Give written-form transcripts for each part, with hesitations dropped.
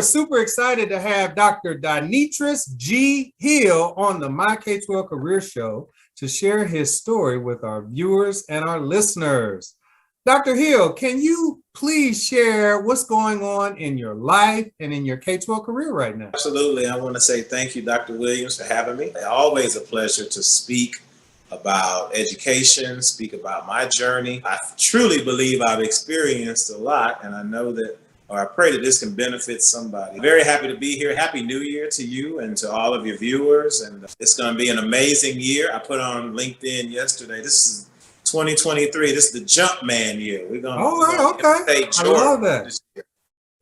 super excited to have Dr. Donetrus G Hill on the My K12 Career Show to share his story with our viewers and our listeners. Dr. Hill, can you please share what's going on in your life and in your K-12 career right now? Absolutely. I want to say thank you, Dr. Williams, for having me. Always a pleasure to speak about education, speak about my journey. I truly believe I've experienced a lot, and I know that, or I pray that this can benefit somebody. Very happy to be here. Happy New Year to you and to all of your viewers. And it's going to be an amazing year. I put on LinkedIn yesterday. This is 2023. This is the jump man year. We're going to take Jordan. I love that. This year.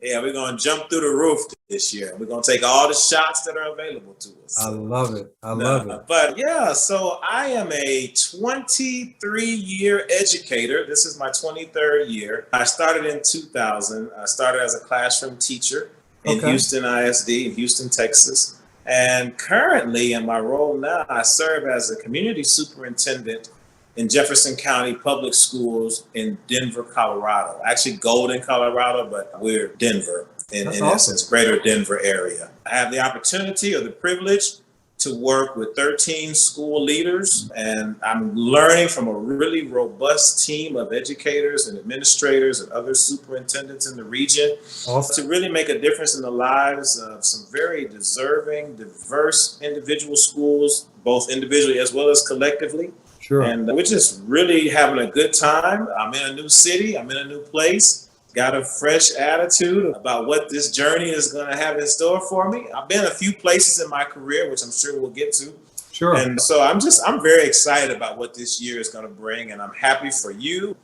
Yeah, we're going to jump through the roof this year. We're going to take all the shots that are available to us. I love it. I love it. But yeah, so I am a 23-year educator. This is my 23rd year. I started in 2000. I started as a classroom teacher in Houston ISD in Houston, Texas. And currently in my role now, I serve as a community superintendent in Jefferson County Public Schools in Denver, Colorado. Actually Golden, Colorado, but we're Denver in essence, greater Denver area. I have the opportunity or the privilege to work with 13 school leaders, and I'm learning from a really robust team of educators and administrators and other superintendents in the region to really make a difference in the lives of some very deserving, diverse individual schools, both individually as well as collectively. Sure. And we're just really having a good time. I'm in a new city. I'm in a new place. Got a fresh attitude about what this journey is going to have in store for me. I've been a few places in my career, which I'm sure we'll get to. Sure. And so I'm very excited about what this year is going to bring. And I'm happy for you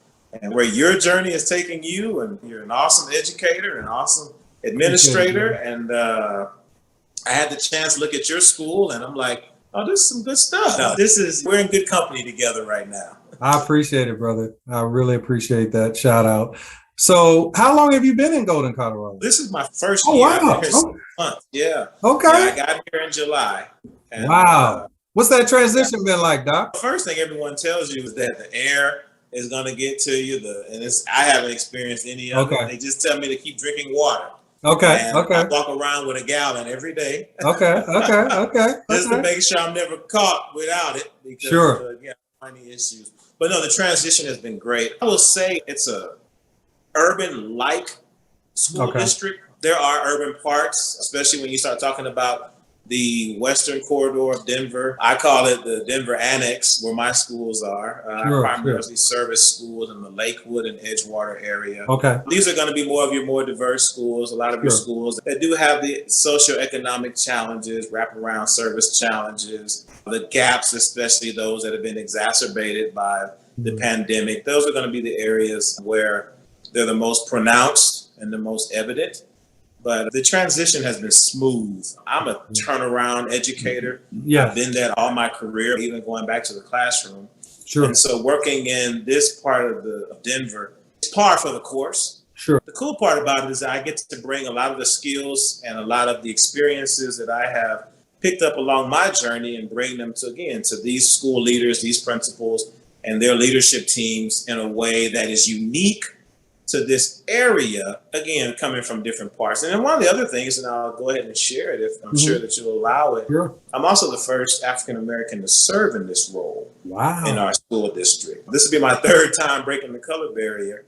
and where your journey is taking you. And you're an awesome educator, an awesome administrator. And I had the chance to look at your school and I'm like, oh, this is some good stuff. We're in good company together right now. I appreciate it, brother. I really appreciate that shout out. So how long have you been in Golden, Colorado? This is my first year. Wow. Month. Yeah. Okay. Yeah, I got here in July. And, wow. What's that transition been like, Doc? The first thing everyone tells you is that the air is going to get to you. I haven't experienced any of it. They just tell me to keep drinking water. Okay. I walk around with a gallon every day. Okay. Just to make sure I'm never caught without it. Because, plenty issues. But no, the transition has been great. I will say it's a urban-like school district. There are urban parts, especially when you start talking about the western corridor of Denver. I call it the Denver Annex, where my schools are. I primarily service schools in the Lakewood and Edgewater area. These are going to be more of your more diverse schools, a lot of your schools that do have the socioeconomic challenges, wraparound service challenges, the gaps, especially those that have been exacerbated by the pandemic. Those are going to be the areas where they're the most pronounced and the most evident. But the transition has been smooth. I'm a turnaround educator. I've been that all my career, even going back to the classroom. And so working in this part of Denver, it's par for the course. The cool part about it is I get to bring a lot of the skills and a lot of the experiences that I have picked up along my journey and bring them to these school leaders, these principals, and their leadership teams in a way that is unique to this area, again, coming from different parts. And then one of the other things, and I'll go ahead and share it if I'm sure that you'll allow it. I'm also the first African-American to serve in this role in our school district. This will be my third time breaking the color barrier.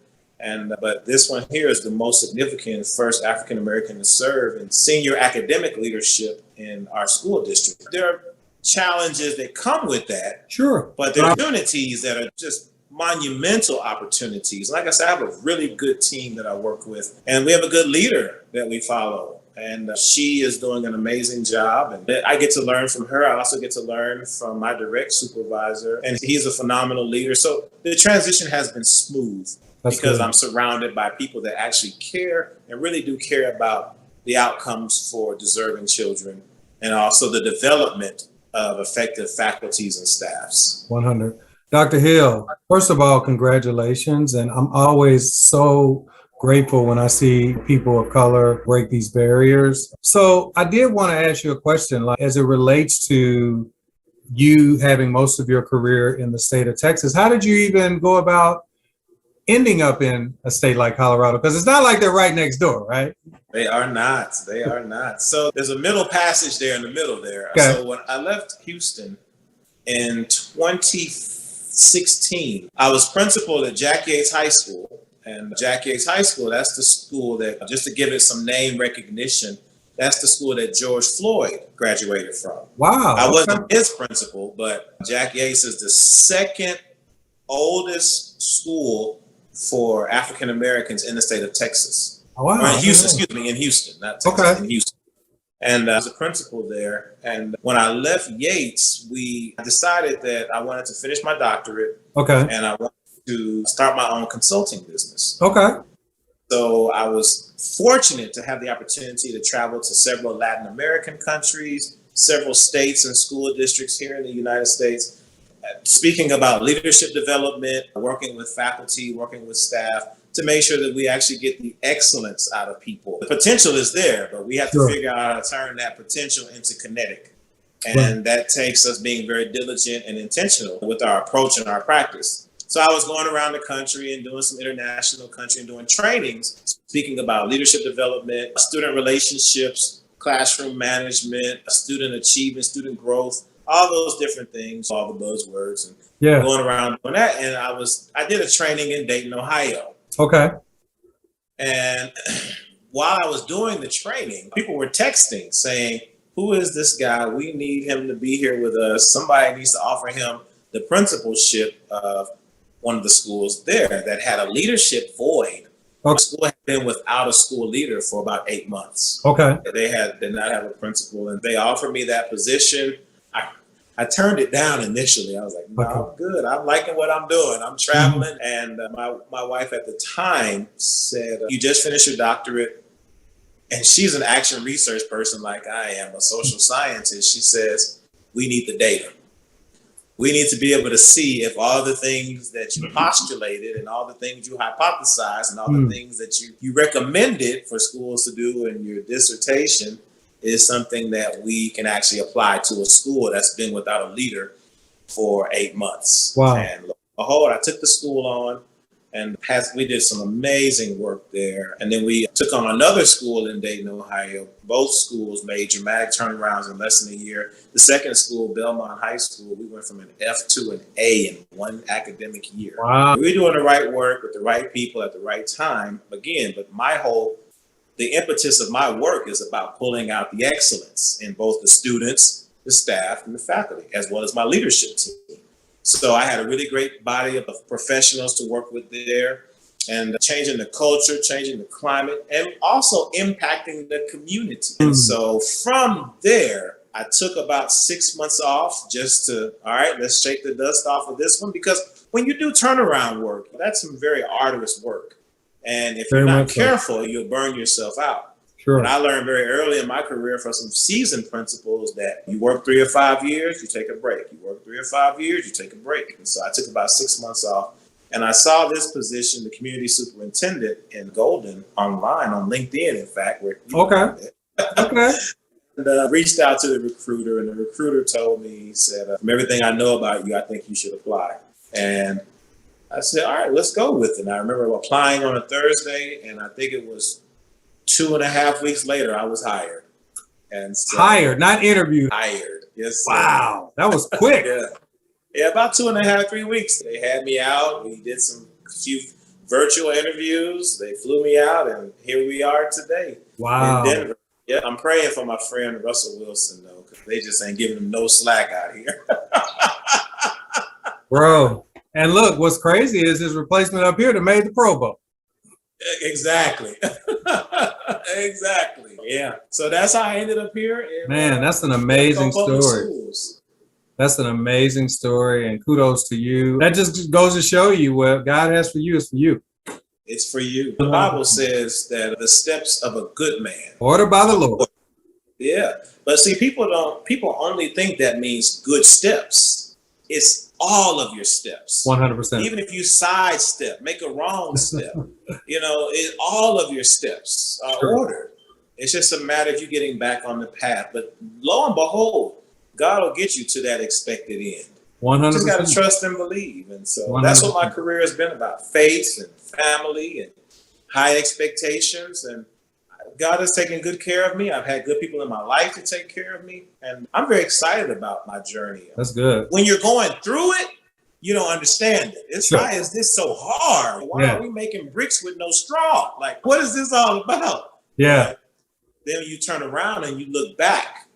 But this one here is the most significant first African-American to serve in senior academic leadership in our school district. There are challenges that come with that. But there are opportunities that are just monumental opportunities. Like I said, I have a really good team that I work with, and we have a good leader that we follow. And she is doing an amazing job. And I get to learn from her. I also get to learn from my direct supervisor, and he's a phenomenal leader. So the transition has been smooth because I'm surrounded by people that actually care and really do care about the outcomes for deserving children and also the development of effective faculties and staffs. 100. Dr. Hill, first of all, congratulations. And I'm always so grateful when I see people of color break these barriers. So I did want to ask you a question, like as it relates to you having most of your career in the state of Texas. How did you even go about ending up in a state like Colorado? Because it's not like they're right next door, right? They are not. They are not. So there's a middle passage there in the middle there. Okay. So when I left Houston in 2016, I was principal at Jack Yates High School. And Jack Yates High School, that's the school that, just to give it some name recognition, that's the school that George Floyd graduated from. Wow. I wasn't his principal, but Jack Yates is the second oldest school for African Americans in the state of Texas. Oh, wow. Or in Houston, excuse me, in Houston, not Texas, Okay. in Houston. And I was a principal there. And when I left Yates, we decided that I wanted to finish my doctorate. Okay. And I wanted to start my own consulting business. Okay. So I was fortunate to have the opportunity to travel to several Latin American countries, several states and school districts here in the United States, speaking about leadership development, working with faculty, working with staff, to make sure that we actually get the excellence out of people. The potential is there, but we have to figure out how to turn that potential into kinetic. And that takes us being very diligent and intentional with our approach and our practice. So I was going around the country and doing some international country and doing trainings, speaking about leadership development, student relationships, classroom management, student achievement, student growth, all those different things, all the buzzwords, and going around doing that. And I did a training in Dayton, Ohio. Okay. And while I was doing the training, people were texting saying, who is this guy? We need him to be here with us. Somebody needs to offer him the principalship of one of the schools there that had a leadership void. The school had been without a school leader for about 8 months. Okay. They did not have a principal, and they offered me that position. I turned it down initially. I was like, no, I'm good. I'm liking what I'm doing. I'm traveling. And my wife at the time said, you just finished your doctorate. And she's an action research person like I am, a social scientist. She says, we need the data. We need to be able to see if all the things that you postulated and all the things you hypothesized and all the things that you recommended for schools to do in your dissertation is something that we can actually apply to a school that's been without a leader for 8 months. Wow. And lo and behold, I took the school on and we did some amazing work there. And then we took on another school in Dayton, Ohio. Both schools made dramatic turnarounds in less than a year. The second school, Belmont High School, we went from an F to an A in one academic year. Wow. We were doing the right work with the right people at the right time. Again, but the impetus of my work is about pulling out the excellence in both the students, the staff, and the faculty, as well as my leadership team. So I had a really great body of professionals to work with there, and changing the culture, changing the climate, and also impacting the community. And so from there, I took about 6 months off just to, all right, let's shake the dust off of this one, because when you do turnaround work, that's some very arduous work. And if you're not careful, you'll burn yourself out. Sure. And I learned very early in my career from some seasoned principals that you work 3 or 5 years, you take a break. You work 3 or 5 years, you take a break. And so I took about 6 months off. And I saw this position, the community superintendent in Golden, online on LinkedIn, in fact. Okay. And reached out to the recruiter, and the recruiter told me, he said, from everything I know about you, I think you should apply. And I said, all right, let's go with it. And I remember applying on a Thursday, and I think it was 2.5 weeks later, I was hired. And so, hired, not interviewed. Hired, yes. Wow, that was quick. Yeah, about 2.5, 3 weeks. They had me out. We did a few virtual interviews. They flew me out, and here we are today. Wow. In Denver. Yeah, I'm praying for my friend Russell Wilson, though, because they just ain't giving him no slack out here. Bro, and look, what's crazy is his replacement up here that made the Pro Bowl. Exactly. Exactly. Yeah. So that's how I ended up here. Man, that's an amazing story. That's an amazing story, and kudos to you. That just goes to show you what God has for you is for you. It's for you. The Bible says that the steps of a good man. Ordered by the Lord. Yeah. But see, people only think that means good steps. It's all of your steps. 100%. Even if you sidestep, make a wrong step, all of your steps are ordered. It's just a matter of you getting back on the path. But lo and behold, God will get you to that expected end. Just got 100%. to trust and believe. And so 100%. that's what my career has been about: faith and family and high expectations. And God has taken good care of me. I've had good people in my life to take care of me. And I'm very excited about my journey. That's good. When you're going through it, you don't understand it. It's Sure. why is this so hard? Why are we making bricks with no straw? Like, what is this all about? Yeah. But then you turn around and you look back,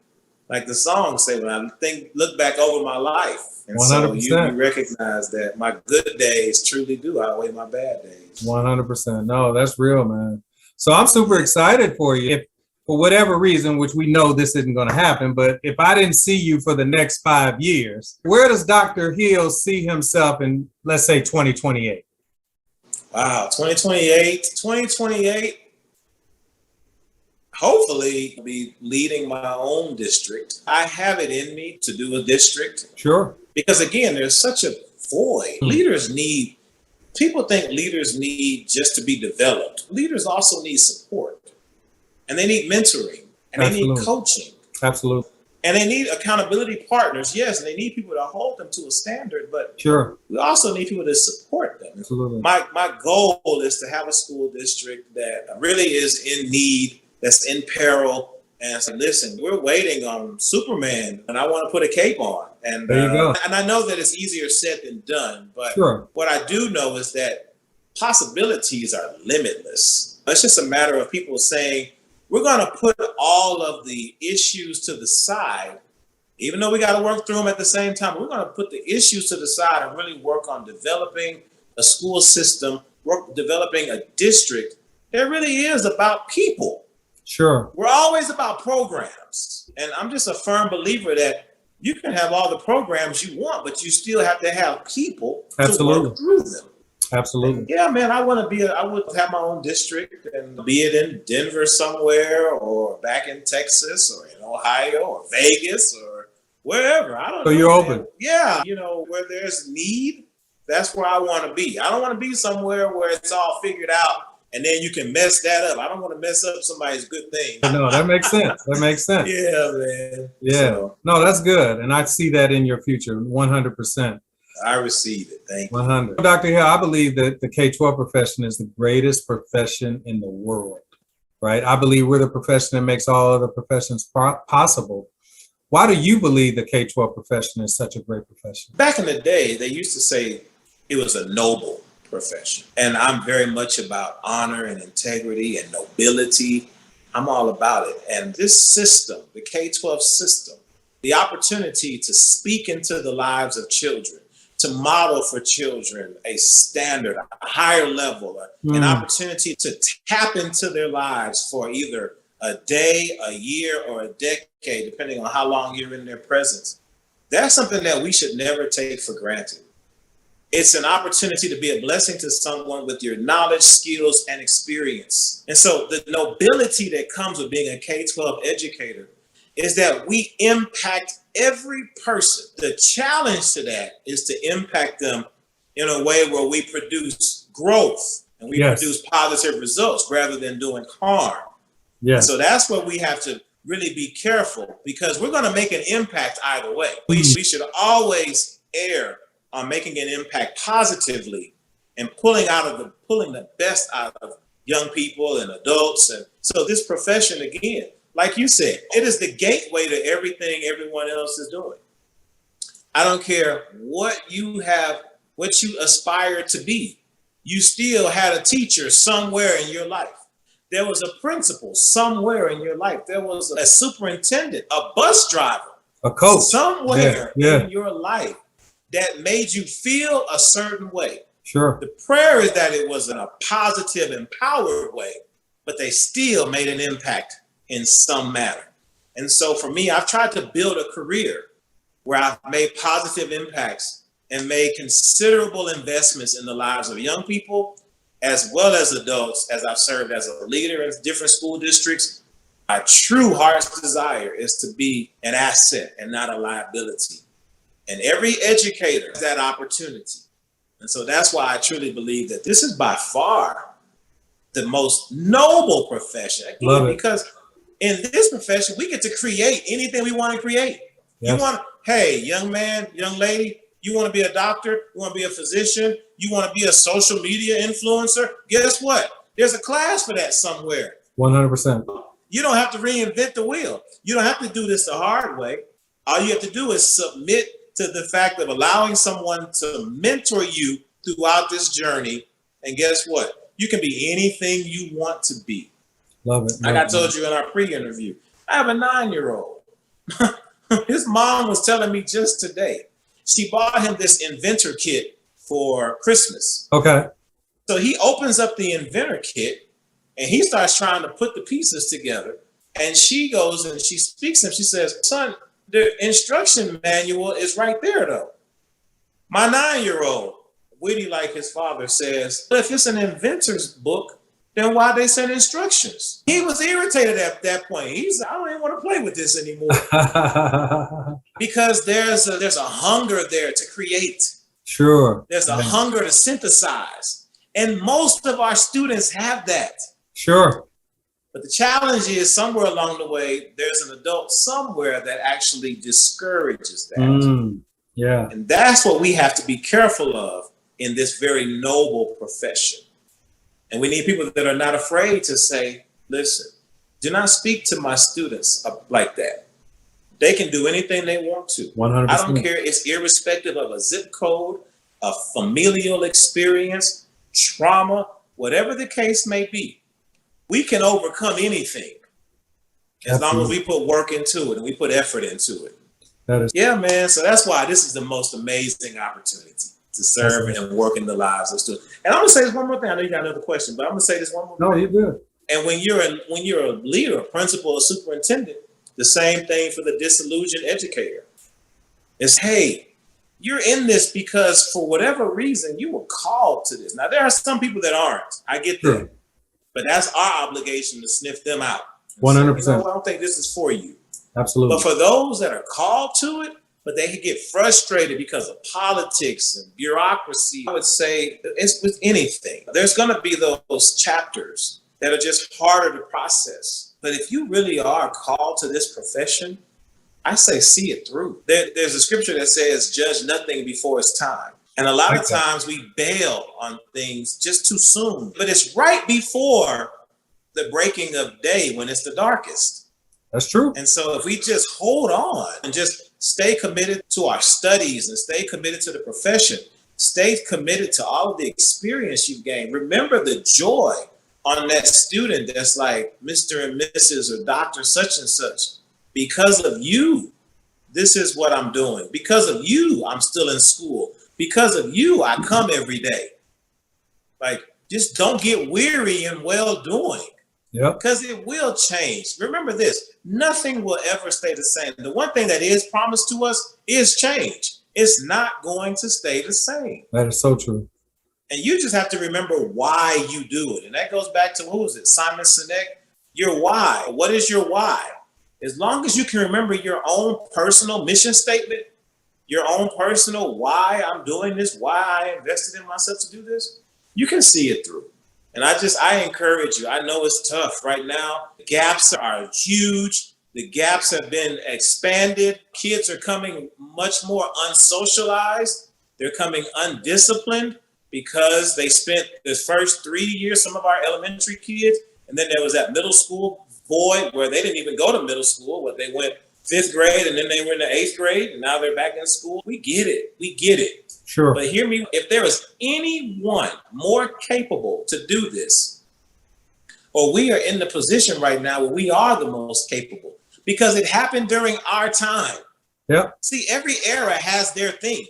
like the song say, when I look back over my life. And 100%. so you recognize that my good days truly do outweigh my bad days. 100%. No, that's real, man. So I'm super excited for you. If for whatever reason, which we know this isn't going to happen, but if I didn't see you for the next 5 years, where does Dr. Hill see himself in, let's say, 2028? Wow, 2028. Hopefully be leading my own district. I have it in me to do a district. Sure. Because again, there's such a void. People think leaders need just to be developed. Leaders also need support. And they need mentoring. And they need coaching. Absolutely. And they need accountability partners, yes, and they need people to hold them to a standard, but sure, we also need people to support them. Absolutely. My goal is to have a school district that really is in need, that's in peril, and say, listen, we're waiting on Superman, and I want to put a cape on. And there you go. And I know that it's easier said than done, but sure, what I do know is that possibilities are limitless. It's just a matter of people saying, we're going to put all of the issues to the side, even though we got to work through them at the same time. We're going to put the issues to the side and really work on developing a school system, developing a district that really is about people. Sure. We're always about programs. And I'm just a firm believer that you can have all the programs you want, but you still have to have people to work through them. Absolutely. And yeah, man, I would have my own district, and be it in Denver somewhere, or back in Texas, or in Ohio, or Vegas, or wherever. I don't know. So you're open. Yeah. Where there's need, that's where I want to be. I don't want to be somewhere where it's all figured out and then you can mess that up. I don't want to mess up somebody's good thing. No, that makes sense. That makes sense. Yeah, man. Yeah. So, no, that's good. And I see that in your future, 100%. I receive it. Thank you. 100. Dr. Hill, I believe that the K-12 profession is the greatest profession in the world, right? I believe we're the profession that makes all other professions possible. Why do you believe the K-12 profession is such a great profession? Back in the day, they used to say it was a noble profession. And I'm very much about honor and integrity and nobility. I'm all about it. And this system, the K-12 system, the opportunity to speak into the lives of children, to model for children a standard, a higher level, an opportunity to tap into their lives for either a day, a year, or a decade, depending on how long you're in their presence. That's something that we should never take for granted. It's an opportunity to be a blessing to someone with your knowledge, skills, and experience. And so the nobility that comes with being a K-12 educator is that we impact every person. The challenge to that is to impact them in a way where we produce growth and we produce positive results rather than doing harm. Yes. So that's where we have to really be careful, because we're going to make an impact either way. We should always err on making an impact positively and pulling the best out of young people and adults. And so this profession, again, like you said, it is the gateway to everything everyone else is doing. I don't care what you aspire to be. You still had a teacher somewhere in your life. There was a principal somewhere in your life. There was a superintendent, a bus driver, a coach somewhere in your life that made you feel a certain way. Sure. The prayer is that it was in a positive, empowered way, but they still made an impact in some manner. And so for me, I've tried to build a career where I've made positive impacts and made considerable investments in the lives of young people as well as adults, as I've served as a leader in different school districts. My true heart's desire is to be an asset and not a liability. And every educator has that opportunity. And so that's why I truly believe that this is by far the most noble profession. Again, because in this profession, we get to create anything we want to create. Yes. Hey, young man, young lady, You want to be a doctor? You want to be a physician? You want to be a social media influencer? Guess what? There's a class for that somewhere. 100%. You don't have to reinvent the wheel. You don't have to do this the hard way. All you have to do is submit to the fact of allowing someone to mentor you throughout this journey. And guess what? You can be anything you want to be. Love it. Like I told you in our pre-interview, I have a 9-year-old. His mom was telling me just today, she bought him this inventor kit for Christmas. Okay. So he opens up the inventor kit and he starts trying to put the pieces together. And she goes and she speaks to him. She says, son, the instruction manual is right there though. My 9-year-old, witty like his father, says, if it's an inventor's book, then why they send instructions? He was irritated at that point. He said, I don't even want to play with this anymore. Because there's a hunger there to create. Sure. There's a hunger to synthesize. And most of our students have that. Sure. But the challenge is somewhere along the way, there's an adult somewhere that actually discourages that. Yeah. And that's what we have to be careful of in this very noble profession. And we need people that are not afraid to say, listen, do not speak to my students like that. They can do anything they want to. 100%. I don't care. It's irrespective of a zip code, a familial experience, trauma, whatever the case may be. We can overcome anything as long as we put work into it and we put effort into it. Yeah, man. So that's why this is the most amazing opportunity to serve and work in the lives of students. And I'm gonna say this one more thing. I know you got another question, but I'm gonna say this one more thing. No, you're good. And when you're a leader, a principal, a superintendent, the same thing for the disillusioned educator. It's, hey, you're in this because for whatever reason you were called to this. Now there are some people that aren't. I get that. Sure. But that's our obligation to sniff them out. 100%. Say, I don't think this is for you. Absolutely. But for those that are called to it, but they can get frustrated because of politics and bureaucracy, I would say it's with anything. There's going to be those chapters that are just harder to process. But if you really are called to this profession, I say see it through. There's a scripture that says, judge nothing before it's time. And a lot of times we bail on things just too soon. But it's right before the breaking of day when it's the darkest. That's true. And so if we just hold on and just stay committed to our studies and stay committed to the profession, stay committed to all of the experience you've gained. Remember the joy on that student that's like Mr. and Mrs. or Dr. such and such. Because of you, this is what I'm doing. Because of you, I'm still in school. Because of you, I come every day. Like, just don't get weary in well-doing. Yep. Because it will change. Remember this, nothing will ever stay the same. The one thing that is promised to us is change. It's not going to stay the same. That is so true. And you just have to remember why you do it. And that goes back to, who is it? Simon Sinek, your why. What is your why? As long as you can remember your own personal mission statement, your own personal why I'm doing this, why I invested in myself to do this, you can see it through. And I encourage you. I know it's tough right now. The gaps are huge. The gaps have been expanded. Kids are coming much more unsocialized. They're coming undisciplined because they spent the first 3 years, some of our elementary kids, and then there was that middle school void where they didn't even go to middle school, where they went 5th grade and then they were in the 8th grade and now they're back in school. We get it. We get it. Sure. But hear me, if there is anyone more capable to do this, or we are in the position right now where we are the most capable, because it happened during our time. Yep. See, every era has their thing.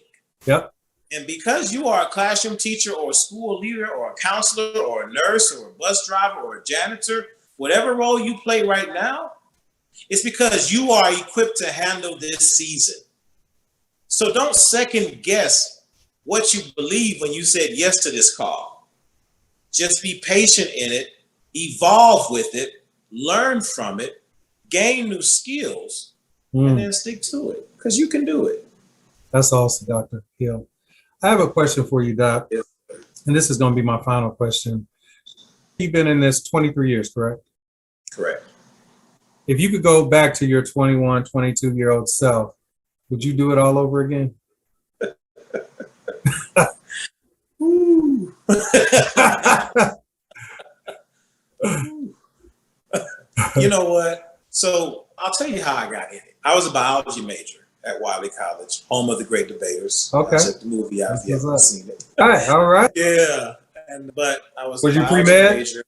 Yep. And because you are a classroom teacher or a school leader or a counselor or a nurse or a bus driver or a janitor, whatever role you play right now, it's because you are equipped to handle this season. So don't second guess what you believe when you said yes to this call. Just be patient in it, evolve with it, learn from it, gain new skills, and then stick to it, because you can do it. That's awesome, Dr. Hill. I have a question for you, Doc, and this is going to be my final question. You've been in this 23 years, correct? Correct. If you could go back to your 21, 22-year-old self, would you do it all over again? Ooh. You know what? So I'll tell you how I got in it. I was a biology major at Wiley College, home of the great debaters. Okay. Check the movie out if you haven't seen it. All right. Yeah. But I was you a biology pre-med? major.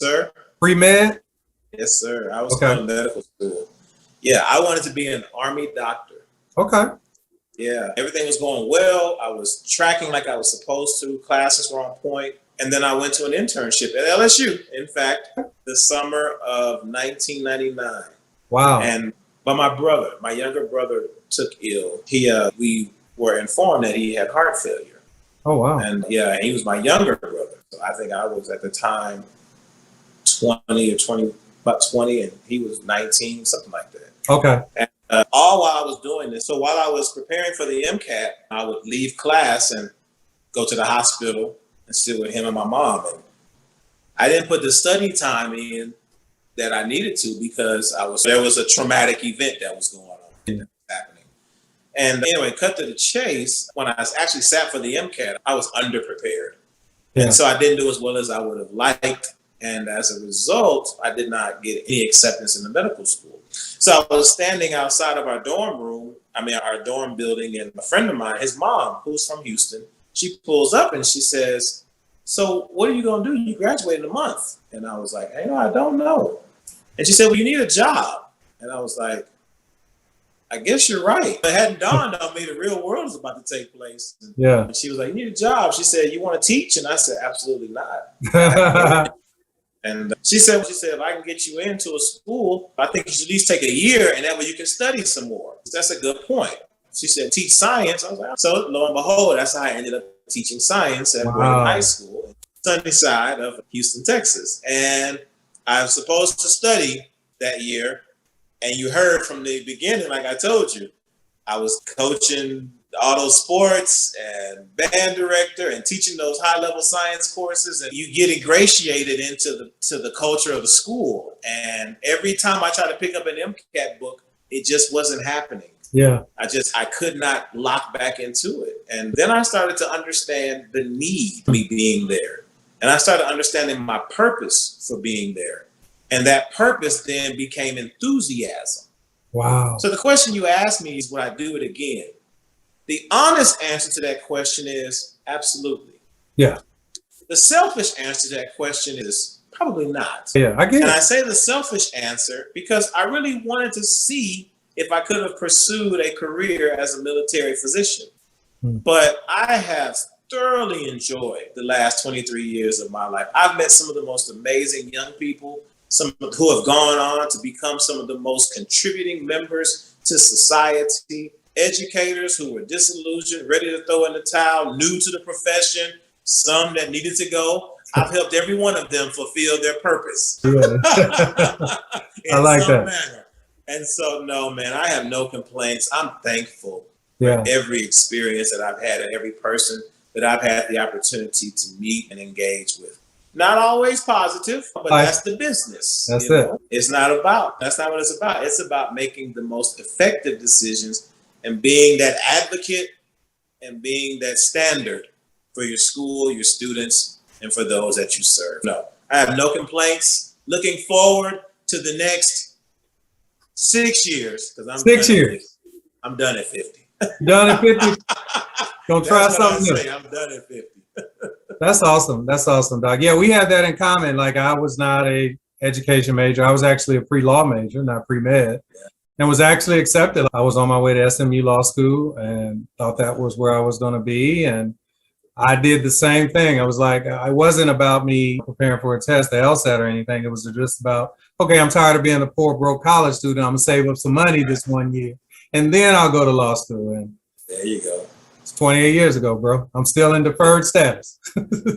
Sir? Pre-med? Yes, sir. I was going to medical school. Yeah, I wanted to be an Army doctor. Okay. Yeah, everything was going well. I was tracking like I was supposed to. Classes were on point. And then I went to an internship at LSU, in fact, the summer of 1999. Wow. But my younger brother took ill. We were informed that he had heart failure. Oh, wow. And yeah, he was my younger brother. So I think I was at the time 20 or 20, about 20, and he was 19, something like that. Okay. And all while I was doing this. So while I was preparing for the MCAT, I would leave class and go to the hospital and sit with him and my mom. And I didn't put the study time in that I needed to because there was a traumatic event that was going on happening. And anyway, cut to the chase, when I actually sat for the MCAT, I was underprepared. Yeah. And so I didn't do as well as I would have liked. And as a result, I did not get any acceptance in the medical school. So I was standing outside of our dorm building, and a friend of mine, his mom, who's from Houston, she pulls up and she says, "So what are you going to do? You graduate in a month." And I was like, "Hey, I don't know." And she said, "Well, you need a job." And I was like, "I guess you're right." It hadn't dawned on me the real world is about to take place. And she was like, "You need a job." She said, "You want to teach?" And I said, "Absolutely not." And she said, "If I can get you into a school, I think you should at least take a year, and that way you can study some more." That's a good point. She said, "Teach science." I was like, so lo and behold, that's how I ended up teaching science at Wiley High School, in sunny side of Houston, Texas. And I was supposed to study that year. And you heard from the beginning, like I told you, I was coaching auto sports and band director and teaching those high-level science courses, and you get ingratiated into the culture of the school. And every time I tried to pick up an MCAT book, it just wasn't happening. Yeah. I could not lock back into it. And then I started to understand the need of me being there. And I started understanding my purpose for being there. And that purpose then became enthusiasm. Wow. So the question you asked me is, would I do it again? The honest answer to that question is absolutely. Yeah. The selfish answer to that question is probably not. Yeah, I get it. And I say the selfish answer because I really wanted to see if I could have pursued a career as a military physician. But I have thoroughly enjoyed the last 23 years of my life. I've met some of the most amazing young people, some who have gone on to become some of the most contributing members to society, educators who were disillusioned, ready to throw in the towel, new to the profession, some that needed to go. I've helped every one of them fulfill their purpose. I like that. Manner. And so, no, man, I have no complaints. I'm thankful for every experience that I've had and every person that I've had the opportunity to meet and engage with. Not always positive, but that's the business. That's it. That's not what it's about. It's about making the most effective decisions and being that advocate and being that standard for your school, your students, and for those that you serve. No, I have no complaints. Looking forward to the next 6 years, because I'm done at 50. Done at 50? Don't try something new. I'm done at 50. That's awesome. That's awesome, Doc. Yeah, we had that in common. Like, I was not a education major. I was actually a pre-law major, not pre-med, and was actually accepted. I was on my way to SMU Law School and thought that was where I was going to be. And I did the same thing. I was like, it wasn't about me preparing for a test, the LSAT or anything. It was just about, okay, I'm tired of being a poor, broke college student. I'm going to save up some money this 1 year, and then I'll go to law school. And there you go. It's 28 years ago, bro. I'm still in deferred status.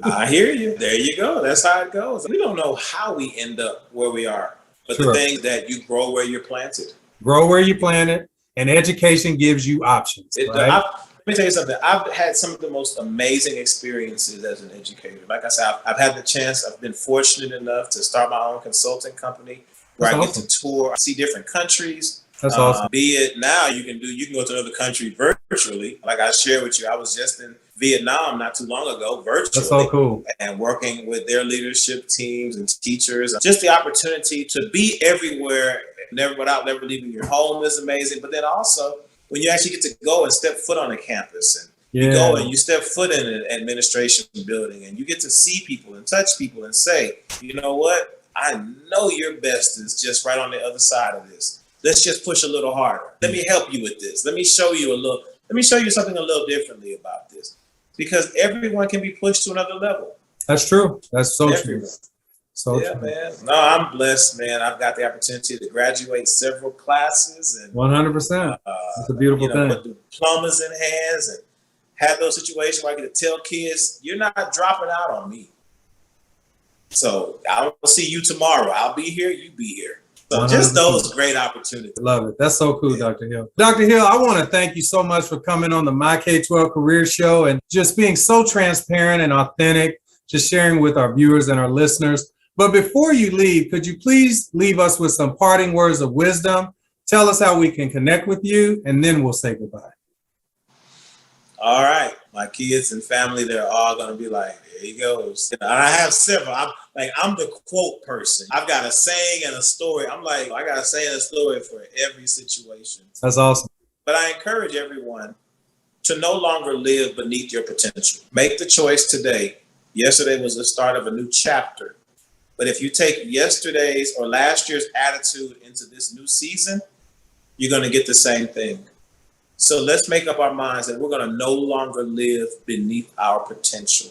I hear you. There you go. That's how it goes. We don't know how we end up where we are, but the thing that you grow where you're planted. Grow where you planted, and education gives you options. Right? Let me tell you something. I've had some of the most amazing experiences as an educator. Like I said, I've had the chance. I've been fortunate enough to start my own consulting company where I get to tour, see different countries, That's awesome. Be it now, you can go to another country virtually. Like I shared with you, I was just in Vietnam not too long ago, virtually. That's so cool. And working with their leadership teams and teachers. Just the opportunity to be everywhere, without never leaving your home is amazing. But then also, when you actually get to go and step foot on a campus, and you go and you step foot in an administration building, and you get to see people and touch people and say, you know what? I know your best is just right on the other side of this. Let's just push a little harder. Let me help you with this. Let me show you something a little differently about this. Because everyone can be pushed to another level. That's true. That's so true. So true. Man. No, I'm blessed, man. I've got the opportunity to graduate several classes and 100%. It's a beautiful thing. Put diplomas in hands and have those situations where I get to tell kids, you're not dropping out on me. So I'll see you tomorrow. I'll be here, you be here. So just those great opportunities. Love it. That's so cool, Dr. Hill. Dr. Hill, I want to thank you so much for coming on the My K12 Career Show and just being so transparent and authentic, just sharing with our viewers and our listeners. But before you leave, could you please leave us with some parting words of wisdom? Tell us how we can connect with you, and then we'll say goodbye. All right. My kids and family, they're all going to be like, there he goes. And I have several. I'm the quote person. I've got a saying and a story. I got a saying and a story for every situation. That's awesome. But I encourage everyone to no longer live beneath your potential. Make the choice today. Yesterday was the start of a new chapter. But if you take yesterday's or last year's attitude into this new season, you're going to get the same thing. So let's make up our minds that we're going to no longer live beneath our potential.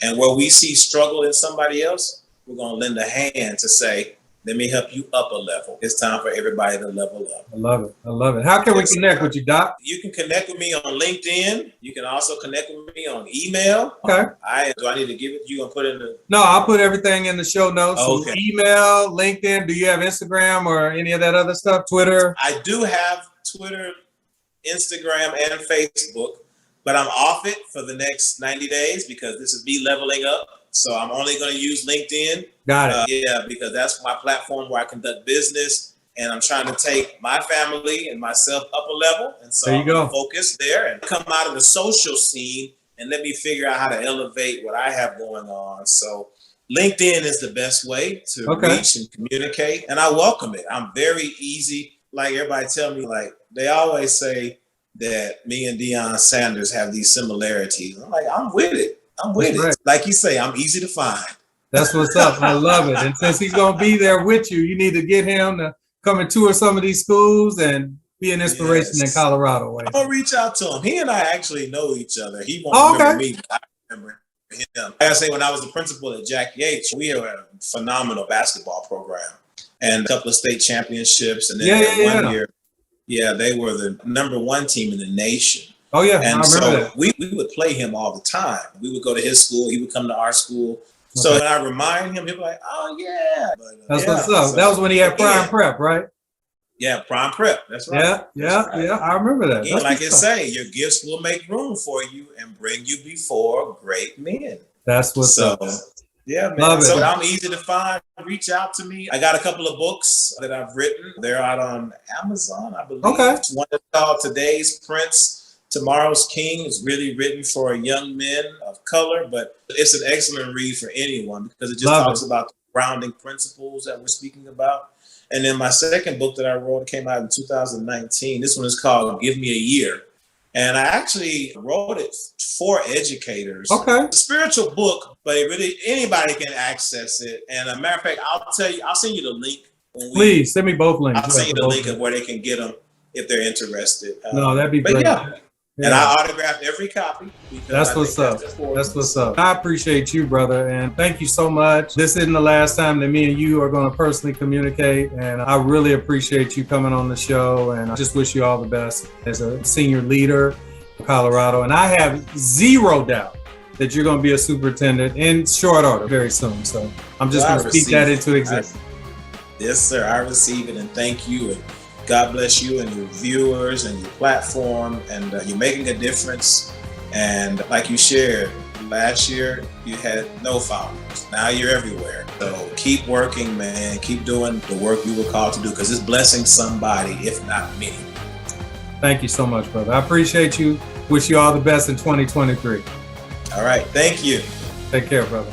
And where we see struggle in somebody else, we're going to lend a hand to say, let me help you up a level. It's time for everybody to level up. I love it. I love it. How can we connect with you, Doc? You can connect with me on LinkedIn. You can also connect with me on email. Okay. Do I need to give it to you and put it in the... No, I'll put everything in the show notes. Okay. So email, LinkedIn. Do you have Instagram or any of that other stuff? Twitter? I do have Twitter, Instagram, and Facebook, but I'm off it for the next 90 days because this is me leveling up. So I'm only going to use LinkedIn. Got it. Because that's my platform where I conduct business, and I'm trying to take my family and myself up a level. And so I'm going to focus there and come out of the social scene and let me figure out how to elevate what I have going on. So LinkedIn is the best way to reach and communicate, and I welcome it. I'm very easy. Like everybody tell me, like they always say that me and Deion Sanders have these similarities. I'm like, I'm with it. I'm with it. Like you say, I'm easy to find. That's what's up. I love it. And since he's going to be there with you, you need to get him to come and tour some of these schools and be an inspiration in Colorado. I'm going to reach out to him. He and I actually know each other. He won't remember me, but I remember him. Like I say, when I was the principal at Jack Yates, we had a phenomenal basketball program and a couple of state championships. And then one year, they were the #1 team in the nation. Oh, yeah. And so we would play him all the time. We would go to his school. He would come to our school. So when I remind him, he'll be like, oh, yeah. But, that's what's up. So, that was when he had Prime Prep, right? Yeah, Prime Prep. That's right. Yeah. I remember that. Again, like I say, your gifts will make room for you and bring you before great men. That's what's up. Yeah, man. So I'm easy to find. Reach out to me. I got a couple of books that I've written. They're out on Amazon, I believe. One is called Today's Prince, Tomorrow's King. Is really written for young men of color, but it's an excellent read for anyone because it just talks about the grounding principles that we're speaking about. And then my second book that I wrote came out in 2019. This one is called Give Me a Year. And I actually wrote it for educators. Okay. It's a spiritual book, but it really anybody can access it. And a matter of fact, I'll send you the link. Please send me both links. I'll send you the link of where they can get them if they're interested. No, that'd be great. And I autographed every copy. That's what's up. That's what's up. I appreciate you, brother, and thank you so much. This isn't the last time that me and you are going to personally communicate, and I really appreciate you coming on the show, and I just wish you all the best as a senior leader in Colorado. And I have zero doubt that you're going to be a superintendent in short order very soon. So I'm just going to speak that into existence. Yes, sir. I receive it, and thank you. And God bless you and your viewers and your platform, and you're making a difference. And like you shared, Last year, you had no followers. Now you're everywhere. So keep working, man. Keep doing the work you were called to do, because it's blessing somebody, if not many. Thank you so much, brother. I appreciate you. Wish you all the best in 2023. All right. Thank you. Take care, brother.